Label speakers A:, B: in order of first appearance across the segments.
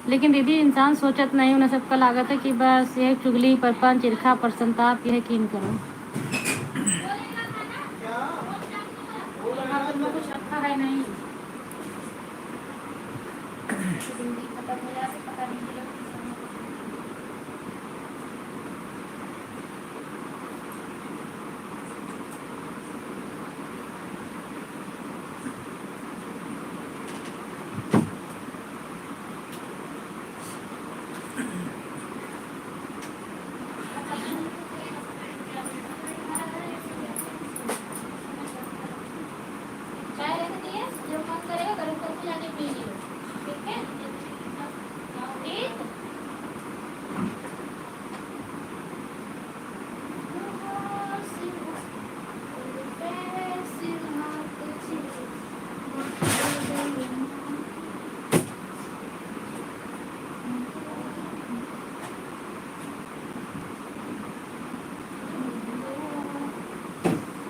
A: लेकिन दीदी इंसान सोचत नहीं, उन्हें सबका लागत है कि बस ये चुगली परपंच ईर्खा पर संताप यह यकीन करो। बर्तन में कुछ रखा है नहीं। चाय रख दिए, जब मन करेगा गर्म करके जाके पी लियो, ठीक है? ठीक।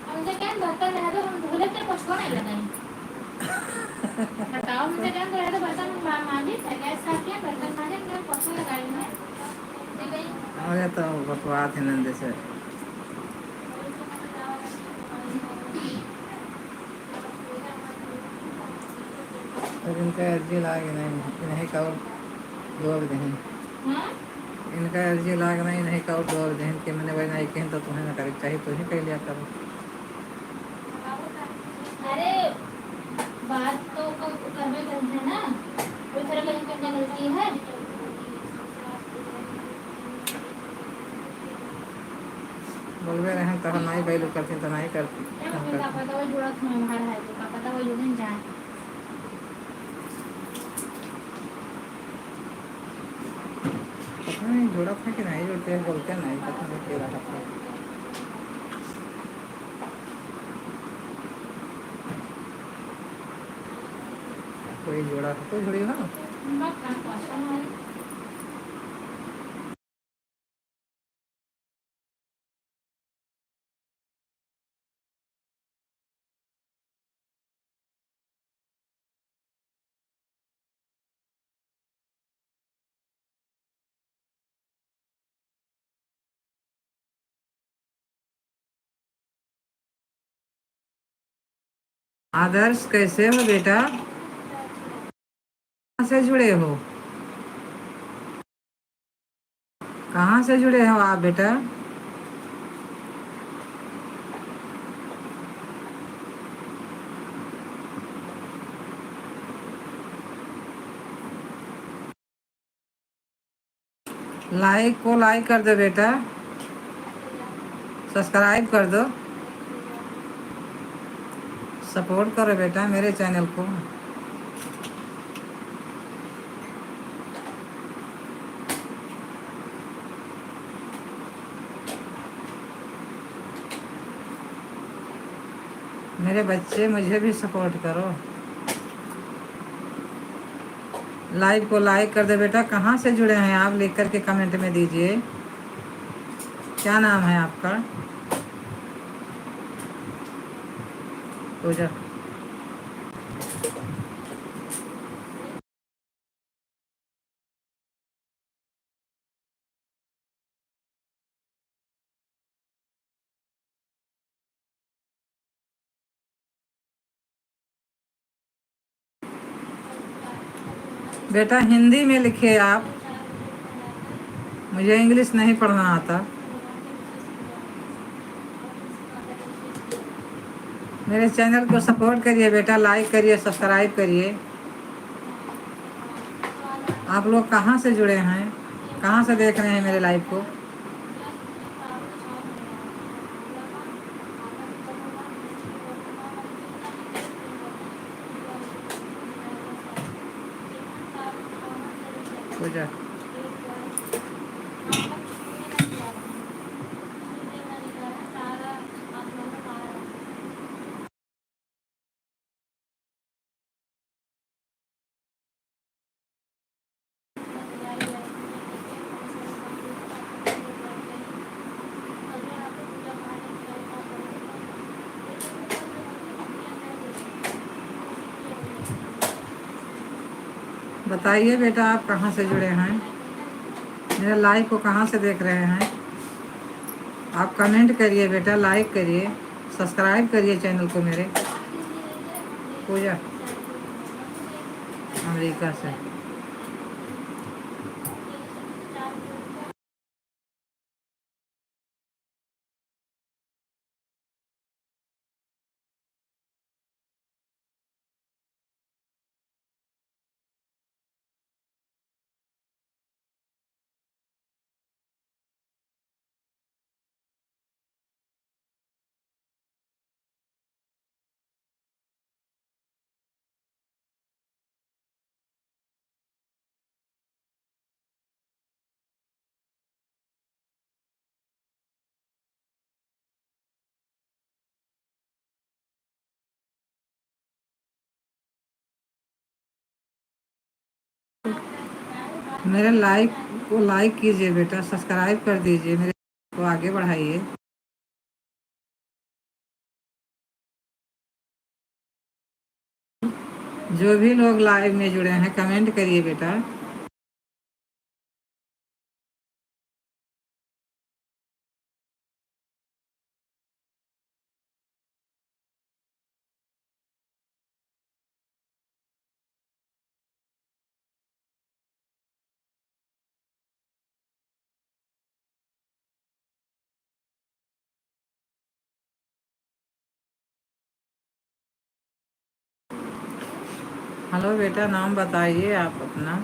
A: हमसे क्या बर्तन रह दो, हम धोले तेरे को छोड़ नहीं लगाएंगे। बताओ मुझे क्या कर रहे थे, बर्तन मांझी गैस साफ किया, बर्तन मांझे, मैं पोछा लगाई है।
B: अरे तो बकवास है नंदे से। और इनका अर्जी लागे नहीं का दौड़ दें, इनका अर्जी लाग नहीं का दौड़ दें कि मैंने वही नहीं कहें तो तुम्हें ना करे चाहिए तो ही कह लिया करो।
A: अरे बात तो करवे करते हैं ना, कोई तरह कहीं करने गलती है।
B: बोलवे रहे तो नहीं बैलू करती तो नहीं करती।
A: का पता वही जुड़ा तुम्हें बाहर है, तो का पता वही जुड़े जाए।
B: पता नहीं जुड़ा था कि नहीं जुड़ते हैं, बोलते नहीं पता नहीं क्या रहा था। कोई जोड़ा था तो जुड़ी हो। आदर्श कैसे हो बेटा, कहाँ से जुड़े हो, कहाँ से जुड़े हो आप बेटा? लाइक को लाइक कर दो बेटा, सब्सक्राइब कर दो, सपोर्ट करो बेटा मेरे चैनल को। मेरे बच्चे मुझे भी सपोर्ट करो। लाइव को लाइक कर दो बेटा। कहाँ से जुड़े हैं आप, लिख करके कमेंट में दीजिए। क्या नाम है आपका? पूजा। बेटा हिंदी में लिखे आप, मुझे इंग्लिश नहीं पढ़ना आता। मेरे चैनल को सपोर्ट करिए बेटा, लाइक करिए, सब्सक्राइब करिए। आप लोग कहाँ से जुड़े हैं, कहाँ से देख रहे हैं मेरे लाइव को? पूजा। बताइए बेटा, आप कहाँ से जुड़े हैं, मेरे लाइव को कहाँ से देख रहे हैं। आप कमेंट करिए बेटा, लाइक करिए, सब्सक्राइब करिए चैनल को मेरे। पूजा अमेरिका से। मेरे लाइक को लाइक कीजिए बेटा, सब्सक्राइब कर दीजिए, मेरे को आगे बढ़ाइए। जो भी लोग लाइव में जुड़े हैं कमेंट करिए बेटा। हेलो बेटा, नाम बताइए आप अपना।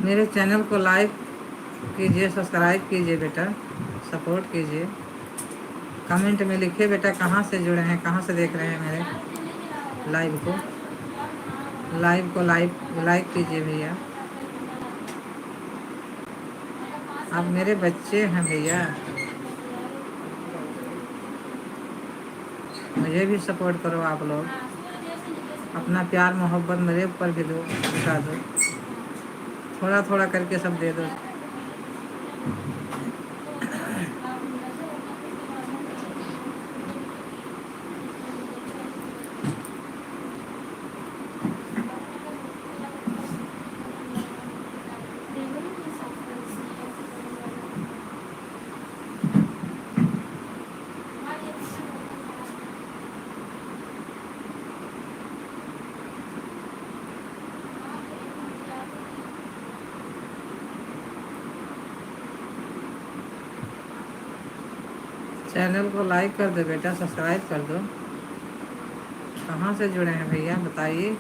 B: मेरे चैनल को लाइक कीजिए, सब्सक्राइब कीजिए बेटा, सपोर्ट कीजिए। कमेंट में लिखिए बेटा कहाँ से जुड़े हैं, कहाँ से देख रहे हैं मेरे लाइव को। लाइक कीजिए भैया। आप मेरे बच्चे हैं भैया, मुझे भी सपोर्ट करो आप लोग। अपना प्यार मोहब्बत मेरे ऊपर भी दो, दिखा दो, थोड़ा थोड़ा करके सब दे दो। चैनल को लाइक कर दो बेटा, सब्सक्राइब कर दो। कहाँ से जुड़े हैं भैया बताइए।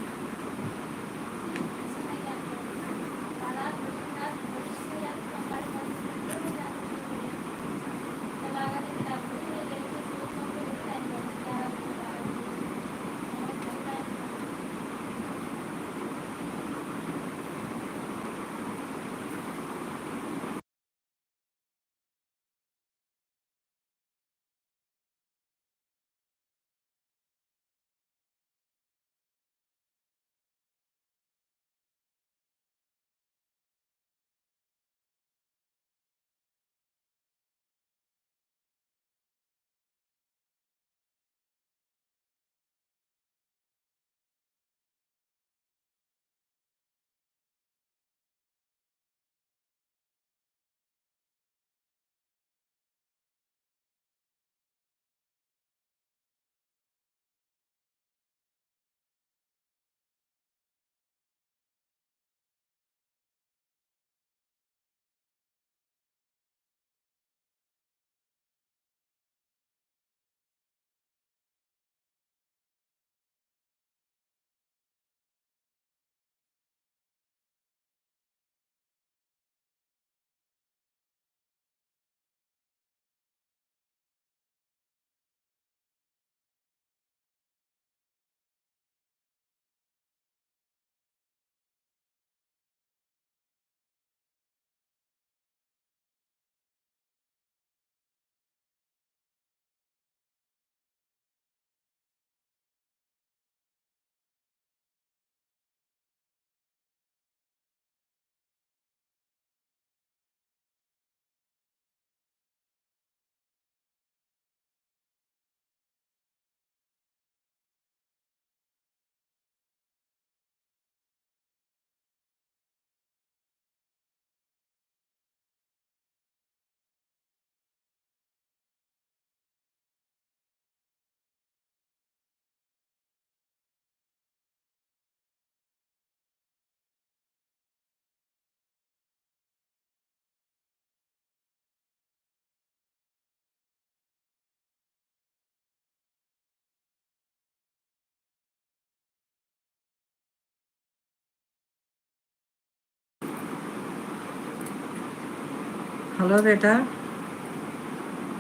B: हेलो बेटा,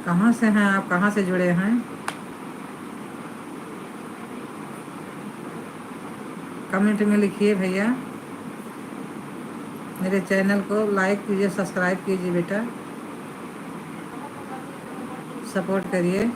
B: कहाँ से हैं आप, कहाँ से जुड़े हैं? कमेंट में लिखिए भैया। मेरे चैनल को लाइक कीजिए, सब्सक्राइब कीजिए बेटा, सपोर्ट करिए।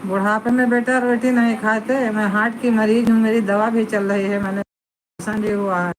B: बुढ़ापे में बेटा रोटी नहीं खाते, मैं हार्ट की मरीज हूँ, मेरी दवा भी चल रही है, मैंने ऑपरेशन भी हुआ है।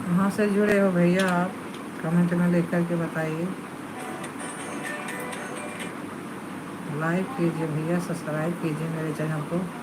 B: कहाँ से जुड़े हो भैया आप? कमेंट में लिख करके बताइए। लाइक कीजिए भैया, सब्सक्राइब कीजिए मेरे चैनल को।